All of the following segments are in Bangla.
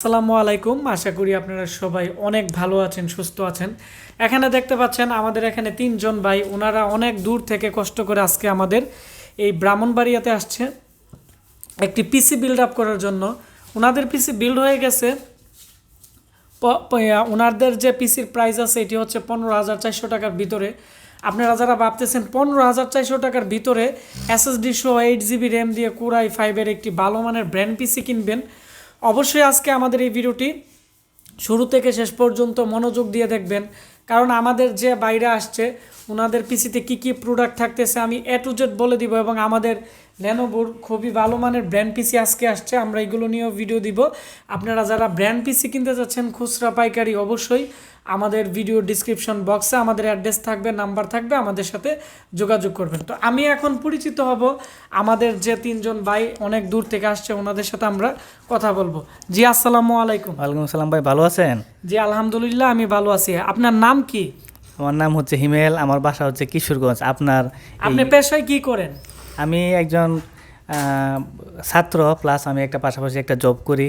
আসসালামু আলাইকুম, আশা করি আপনারা সবাই অনেক ভালো আছেন, সুস্থ আছেন। এখানে দেখতে পাচ্ছেন আমাদের এখানে তিনজন ভাই, ওনারা অনেক দূর থেকে কষ্ট করে আজকে আমাদের এই ব্রাহ্মণবাড়িয়াতে আসছে একটি পিসি বিল্ড আপ করার জন্য। ওনাদের পিসি বিল্ড হয়ে গেছে। ওনাদের যে পিসির প্রাইস আছে এটি হচ্ছে 15,400 টাকার ভিতরে। আপনারা যারা ভাবতেছেন 15,400 টাকার ভিতরে SSD সহ 8GB র্যাম দিয়ে কোরাই 5-এর একটি ভালো মানের ব্র্যান্ড পিসি কিনবেন, অবশ্যই আজকে আমাদের এই ভিডিওটি শুরু থেকে শেষ পর্যন্ত মনোযোগ দিয়ে দেখবেন। কারণ আমাদের যে বাইরে আসছে ওনাদের পিসিতে কি কি প্রোডাক্ট থাকতেছে আমি A to Z বলে দিব, এবং আমাদের লেনোভোর খুবই ভালো মানের ব্র্যান্ড পিসি আজকে আসছে, আমরা এগুলো নিয়েও ভিডিও দিব। আপনারা যারা ব্র্যান্ড পিসি কিনতে যাচ্ছেন খুচরা পাইকারি, অবশ্যই আমাদের ভিডিও ডিসক্রিপশন বক্সে আমাদের অ্যাড্রেস থাকবে, নাম্বার থাকবে, আমাদের সাথে যোগাযোগ করবেন। তো আমি এখন পরিচিত হব আমাদের যে তিনজন ভাই অনেক দূর থেকে আসছে, ওনাদের সাথে আমরা কথা বলবো। জি আসসালামু আলাইকুম। ওয়ালাইকুম আসসালাম ভাই, ভালো আছেন? জি আলহামদুলিল্লাহ, আমি ভালো আছি। আপনার নাম কি? আমার নাম হচ্ছে হিমেল, আমার বাসা হচ্ছে কিশোরগঞ্জ। আপনি পেশায় কি করেন? আমি একজন ছাত্র, প্লাস আমি একটা পাশাপাশি একটা জব করি,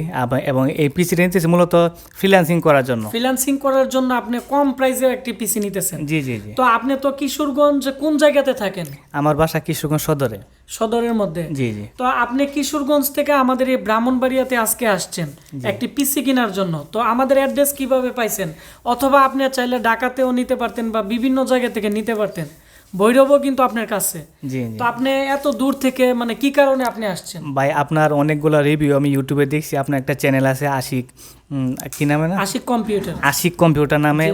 এবং এই পিসি নিতেছি মূলত ফ্রিল্যান্সিং করার জন্য। ফ্রিল্যান্সিং করার জন্য আপনি কম প্রাইসের একটি পিসি নিতেছেন? জি জি জি। তো আপনি তো কিশোরগঞ্জ কোন জায়গাতে থাকেন? আমার বাসা কিশোরগঞ্জ সদরে। সদরের মধ্যে? জি জি। তো আপনি কিশোরগঞ্জ থেকে আমাদের এই ব্রাহ্মণবাড়িয়াতে আজকে আসছেন একটি পিসি কেনার জন্য। তো আমাদের অ্যাড্রেস কিভাবে পাইছেন? অথবা আপনি চাইলে ঢাকাতেও নিতে পারতেন বা বিভিন্ন জায়গা থেকে নিতে পারতেন, ভৈরবও কিন্তু আপনার কাছে। জি জি। তো আপনি এত দূর থেকে মানে কি কারণে আপনি আসছেন? ভাই আপনার অনেকগুলো রিভিউ আমি ইউটিউবে দেখছি, আপনার একটা চ্যানেল আছে আশিক, কি নামে না, আশিক কম্পিউটার। আশিক কম্পিউটার নামে।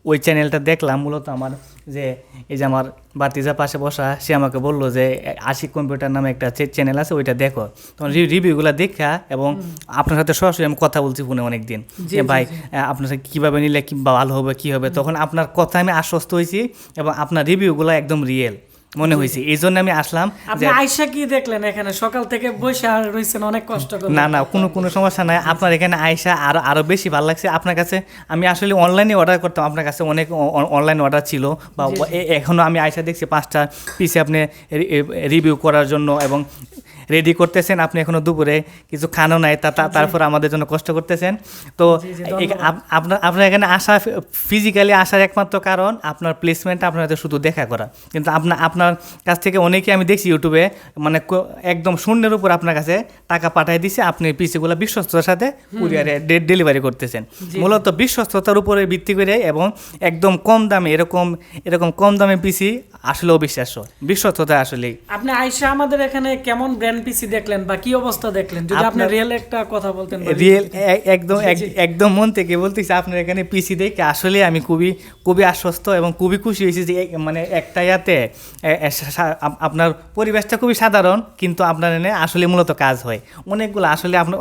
ওই চ্যানেলটা দেখলাম। মূলত আমার যে এই যে আমার বাতিজার পাশে বসা, সে আমাকে বললো যে আশিক কম্পিউটার নামে একটা চ্যানেল আছে, ওইটা দেখো। তখন রিভিউগুলো দেখা এবং আপনার সাথে সরাসরি আমি কথা বলছি ফোনে অনেকদিন যে ভাই আপনার সাথে কীভাবে নিলে কি ভালো হবে, কী হবে। তখন আপনার কথা আমি আশ্বস্ত হয়েছি এবং আপনার রিভিউগুলো একদম রিয়েল মনে হয়েছে, এই জন্য আমি আসলাম। আপনি আয়সা কি দেখলেন? এখানে সকাল থেকে বসে রয়েছেন অনেক কষ্ট করে। না না, কোনো সমস্যা নাই। আপনার এখানে আয়সা আরো বেশি ভালো লাগছে। আপনার কাছে আমি আসলে অনলাইনে অর্ডার করতাম, আপনার কাছে অনেক অনলাইন অর্ডার ছিল, বা এখনও আমি আয়সা দেখছি 5টা পিসে আপনি রিভিউ করার জন্য এবং রেডি করতেছেন। আপনি এখনো দুপুরে কিছু খানো নাই, তারপর আমাদের জন্য কষ্ট করতেছেন। তো আপনার এখানে আসা, ফিজিক্যালি আসার একমাত্র কারণ আপনার প্লেসমেন্টটা আপনার শুধু দেখা করা। কিন্তু আপনার কাছ থেকে অনেকেই আমি দেখছি ইউটিউবে মানে একদম শূন্যের উপর আপনার কাছে টাকা পাঠিয়ে দিছে, আপনি পিসিগুলো বিশ্বস্ততার সাথে কুরিয়ারে ডেলিভারি করতেছেন। মূলত বিশ্বস্ততার উপরে ভিত্তি করে এবং একদম কম দামে, এরকম কম দামে পিসি আসলে অবিশ্বাস্য, বিশ্বস্ততা আসলে। আপনি আয়সা আমাদের এখানে কেমন ব্র্যান্ড পিসি দেখলেন বা কি অবস্থা দেখলেন, যদি আপনি রিয়েল একটা কথা বলতেন? রিয়েল একদম মন থেকে বলতেছি, আপনার এখানে পিসি দেখে আসলে আমি খুবই আশ্বস্ত এবং খুবই খুশি হয়েছি যে মানে একটা ইয়াতে আপনার পরিবেশটা খুবই সাধারণ, কিন্তু আপনার এনে আসলে মূলত কাজ হয় অনেকগুলো। আসলে আপনার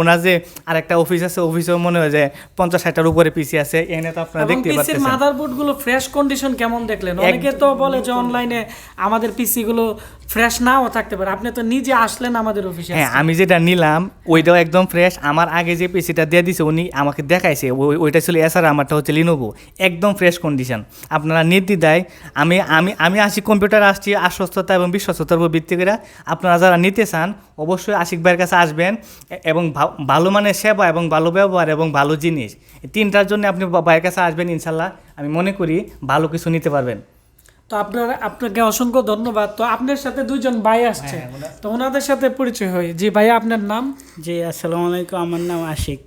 ওনার যে আরেকটা অফিস আছে, অফিসেও মনে হয় যে 50-60টার উপরে পিসি আছে, এনে তো আপনারা দেখতে পাচ্ছেন। মাদারবোর্ড গুলো ফ্রেশ কন্ডিশন কেমন দেখলেন? অনেকে তো বলে যে অনলাইনে আমাদের পিসি গুলো ফ্রেশ নাও থাকতে পারে, আপনি তো নিজে আসলেন আমাদের অফিসে। হ্যাঁ, আমি যেটা নিলাম ওইটাও একদম ফ্রেশ। আমার আগে যে পিসিটা দিয়ে দিছে উনি আমাকে দেখাইছে, ওইটা ছিল এছাড়া আমারটা হচ্ছে লিনোভো, একদম ফ্রেশ কন্ডিশন। আপনারা নির্দ্বিধায় আমি আশিক কম্পিউটার আসছি আশ্বস্ততা এবং বিশ্বস্ততার উপর ভিত্তি করে। আপনারা যারা নিতে চান অবশ্যই আশিক ভাইয়ের কাছে আসবেন, এবং ভালো মানের সেবা এবং ভালো ব্যবহার এবং ভালো জিনিস, এই তিনটার জন্য আপনি ভাইয়ের কাছে আসবেন। ইনশাল্লাহ আমি মনে করি ভালো কিছু নিতে পারবেন। তো আপনাকে অসংখ্য ধন্যবাদ। তো আপনার সাথে দুইজন ভাই আসছে, তো ওনাদের সাথে পরিচয় হয়। জি ভাইয়া, আপনার নাম? জি আসসালামু আলাইকুম, আমার নাম আশিক।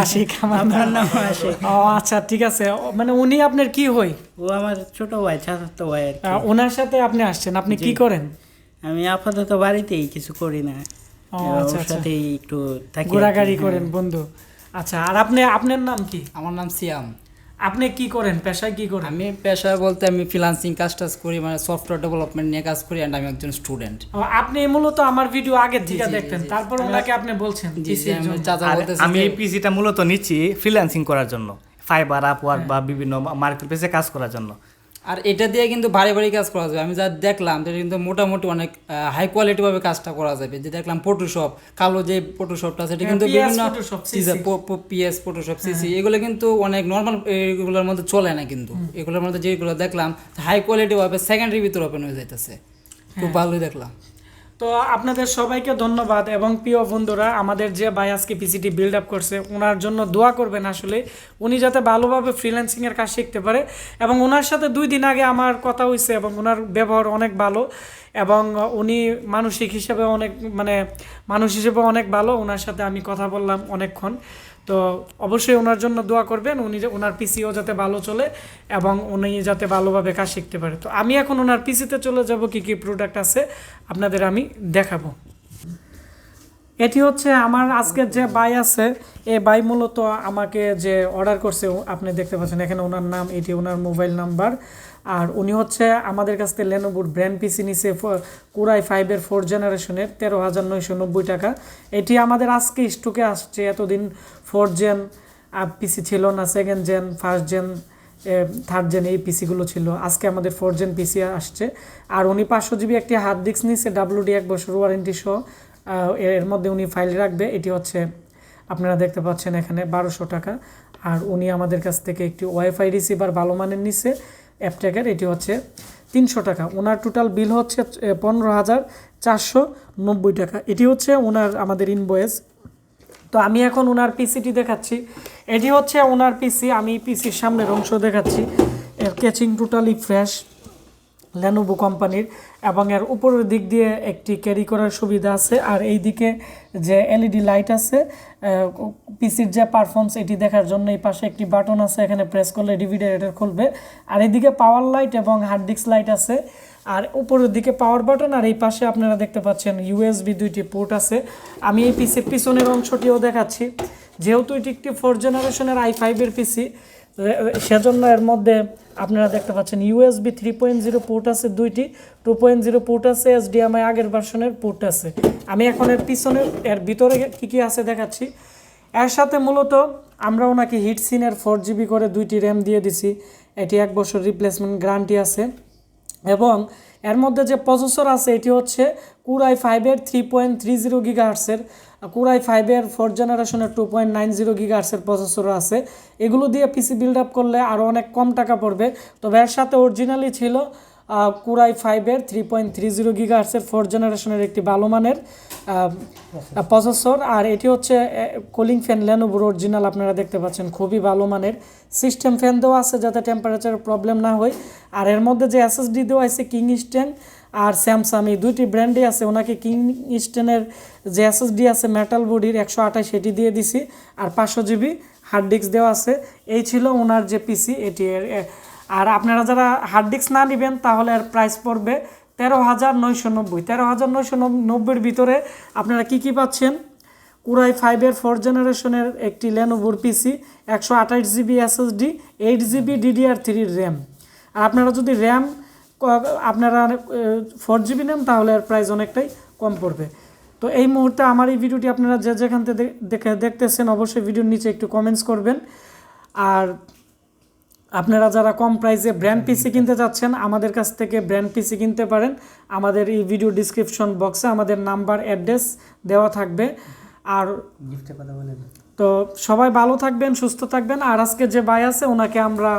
আশিক, আমার নাম আশিক। ও আচ্ছা, ঠিক আছে। মানে উনি আপনার কি হয়? ও আমার ছোট ভাই, চাচাতো ভাই আর কি। ওনার সাথে আপনি আসছেন, আপনি কি করেন? আমি আপাতত বাড়িতেই কিছু করি না, ওর সাথেই একটু থাকি, ঘোরাঘুরি করেন বন্ধু। আচ্ছা, আর আপনার নাম কি? আমার নাম সিয়াম। আপনি কি করেন, পেশায় কি করেন? আমি পেশায় বলতে আমি ফ্রিল্যান্সিং কাজ করি, মানে সফটওয়্যার ডেভেলপমেন্ট নিয়ে কাজ করি, অ্যান্ড আমি একজন স্টুডেন্ট। আপনি মূলত আমার ভিডিও আগে থেকে দেখতেন, তারপর ওনাকে আপনি বলছেন? আমি এই পিসিটা মূলত নিচ্ছি ফ্রিল্যান্সিং করার জন্য, ফাইবার, আপওয়ার্ক বা বিভিন্ন মার্কেট প্লেসে কাজ করার জন্য। আর এটা দিয়ে কিন্তু ভারী কাজ করা যাবে। আমি যা দেখলাম এটা কিন্তু মোটামুটি অনেক হাই কোয়ালিটি ভাবে কাজটা করা যাবে। যে দেখলাম ফটোশপ, কালো যে ফটোশপটা সেটা কিন্তু বিভিন্ন পিএস, ফটোশপ, সিসি, এগুলো কিন্তু অনেক নর্মাল, এগুলোর মধ্যে চলে না। কিন্তু এগুলোর মধ্যে যেগুলো দেখলাম হাই কোয়ালিটি ভাবে সেকেন্ডারি ভিতরে ওপেন হয়ে যাইতেছে, খুব ভালোই দেখলাম। তো আপনাদের সবাইকে ধন্যবাদ এবং প্রিয় বন্ধুরা, আমাদের যে ভাই আজকে পিসিটি বিল্ড আপ করছে ওনার জন্য দোয়া করবেন। আসলে উনি যাতে ভালোভাবে ফ্রিল্যান্সিংয়ের কাজ শিখতে পারে, এবং ওনার সাথে 2 দিন আগে আমার কথা হয়েছে এবং ওনার ব্যবহার অনেক ভালো, এবং উনি মানসিক হিসেবে অনেক মানুষ হিসেবে অনেক ভালো। ওনার সাথে আমি কথা বললাম অনেকক্ষণ। তো অবশ্যই ওনার জন্য দোয়া করবেন, ওনার পিসিও যাতে ভালো চলে এবং উনি যাতে ভালোভাবে কাজ শিখতে পারে। তো আমি এখন ওনার পিসিতে চলে যাব, কি কি প্রোডাক্ট আছে আপনাদের আমি দেখাবো। এটি হচ্ছে আমার আজকের যে বাই আছে, এই বাই মূলত আমাকে যে অর্ডার করছে, আপনি দেখতে পাচ্ছেন এখানে ওনার নাম, এটি ওনার মোবাইল নাম্বার। আর উনি হচ্ছে আমাদের কাছ থেকে লেনোভোর ব্র্যান্ড পিসি নিছে কোরাই 5-এর 4th জেনারেশনের 13,990 টাকা। এটি আমাদের আজকে স্টকে আসছে। এতদিন 4th জেন পিসি ছিল না, 2nd gen, 1st gen, 3rd gen এই পিসিগুলো ছিল। আজকে আমাদের 4th জেন পিসি আসছে। আর উনি 500 জিবি একটি হার্ড ডিস্ক নিছে, WD 1 বছর ওয়ারেন্টি সহ। এর মধ্যে উনি ফাইল রাখবে। এটি হচ্ছে আপনারা দেখতে পাচ্ছেন এখানে 1200 টাকা। আর উনি আমাদের কাছ থেকে একটি ওয়াইফাই রিসিভার ভালো মানের নিছে অ্যাপটেকের, এটি হচ্ছে 300 টাকা। ওনার টোটাল বিল হচ্ছে 15,490 টাকা। এটি হচ্ছে ওনার আমাদের ইনভয়েস। তো আমি এখন ওনার পিসিটি দেখাচ্ছি। এটি হচ্ছে ওনার পিসি। আমি পিসির সামনের অংশ দেখাচ্ছি। এর কেচিং টোটালি ফ্রেশ, লেনোভো কোম্পানির, এবং এর উপরের দিক দিয়ে একটি ক্যারি করার সুবিধা আছে। আর এই দিকে যে এলইডি লাইট আছে পিসির যে পারফরমেন্স এটি দেখার জন্য, এই পাশে একটি বাটন আছে, এখানে প্রেস করলে ডিভিডি রিডার খুলবে। আর এইদিকে পাওয়ার লাইট এবং হার্ড ডিস্ক লাইট আছে। আর উপরের দিকে পাওয়ার বাটন, আর এই পাশে আপনারা দেখতে পাচ্ছেন ইউএসবি 2টি পোর্ট আছে। আমি এই পিসির পিছনের অংশটিও দেখাচ্ছি। যেহেতু এটি একটি 4th জেনারেশনের i5-এর পিসি, সেজন্য এর মধ্যে আপনারা দেখতে পাচ্ছেন ইউএসবি 3.0 পোর্ট আছে 2টি, 2.0 পোর্ট আছে, HDMI আগের ভার্সনের পোর্ট আছে। আমি এখন এর পিছনের এর ভিতরে কি কি আছে দেখাচ্ছি। এর সাথে মূলত আমরা ওনাকে হিটসিনের 4 জিবি করে 2টি র্যাম দিয়ে দিছি। এটি 1 বছর রিপ্লেসমেন্ট গ্যারান্টি আছে। এবং এর মধ্যে যে প্রসেসর আছে এটি হচ্ছে কোরাই 5-এর 3.30 গিগাহার্টসের, কোরাই 5-এর 4th জেনারেশনের 2.90 গিগাহার্টসের প্রসেসর আছে। এগুলো দিয়ে পিসি বিল্ড আপ করলে আরও অনেক কম টাকা পড়বে। তবে এর সাথে অরিজিনালি ছিল কোরাই 5-এর 3.30 গিগাহার্টসের 4th জেনারেশনের একটি ভালো মানের প্রসেসর। আর এটি হচ্ছে কুলিং ফ্যান লেনোভোর অরিজিনাল, আপনারা দেখতে পাচ্ছেন খুবই ভালো মানের। সিস্টেম ফ্যান দেওয়া আছে যাতে টেম্পারেচার প্রবলেম না হয়। আর এর মধ্যে যে এসএসডি দেওয়া আছে কিংস্টেন আর স্যামসাং, এই 2টি ব্র্যান্ডই আছে। ওনাকে কিংস্টেনের যে এসএসডি আছে মেটাল বডির 128 সেটি দিয়ে দিছি। আর 500 জিবি হার্ড ডিস্ক দেওয়া আছে। এই ছিল ওনার যে পিসি এটি। আর আপনারা যারা হার্ড ডিস্ক না নেবেন তাহলে এর প্রাইস পড়বে 13,990। 13,990-এর ভিতরে আপনারা কি পাচ্ছেন? কোরাই 5-এর 4th জেনারেশনের একটি লেনোভোর PC, 128 GB SSD, 8 GB DDR3 RAM. আর আপনারা যদি র্যাম আপনারা 4 জিবি নেন তাহলে এর প্রাইস অনেকটাই কম পড়বে। তো এই মুহূর্তে আমার এই ভিডিওটি আপনারা যে যেখান থেকে দেখতেছেন অবশ্যই ভিডিওর নিচে একটু কমেন্টস করবেন। আর আপনারা যারা কম প্রাইসে ব্র্যান্ড পিসি কিনতে যাচ্ছেন আমাদের কাছ থেকে ব্র্যান্ড পিসি কিনতে পারেন। আমাদের এই ভিডিও ডিসক্রিপশন বক্সে আমাদের নাম্বার অ্যাড্রেস দেওয়া থাকবে। আর গিফটের কথা বলে দিন। তো সবাই ভালো থাকবেন, সুস্থ থাকবেন। আর আজকে যে ভাই আছে ওনাকে আমরা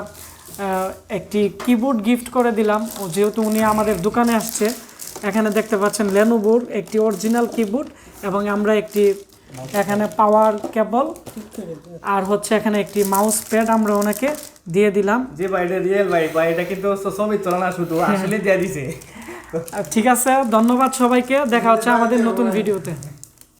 একটি কিবোর্ড গিফট করে দিলাম, যেহেতু উনি আমাদের দোকানে আসছে। এখানে দেখতে পাচ্ছেন লেনোভোর একটি অরিজিনাল কিবোর্ড, এবং আমরা একটি এখানে পাওয়ার কেবল আর হচ্ছে এখানে একটি মাউস প্যাড আমরা ওনাকে দিয়ে দিলাম। যে বাইরে রিয়েল ভাই এটা কিন্তু ছবি তোলা না, শুধু আসলে দিয়ে দিছে। ঠিক আছে, ধন্যবাদ সবাইকে। দেখা হচ্ছে আমাদের নতুন ভিডিওতে।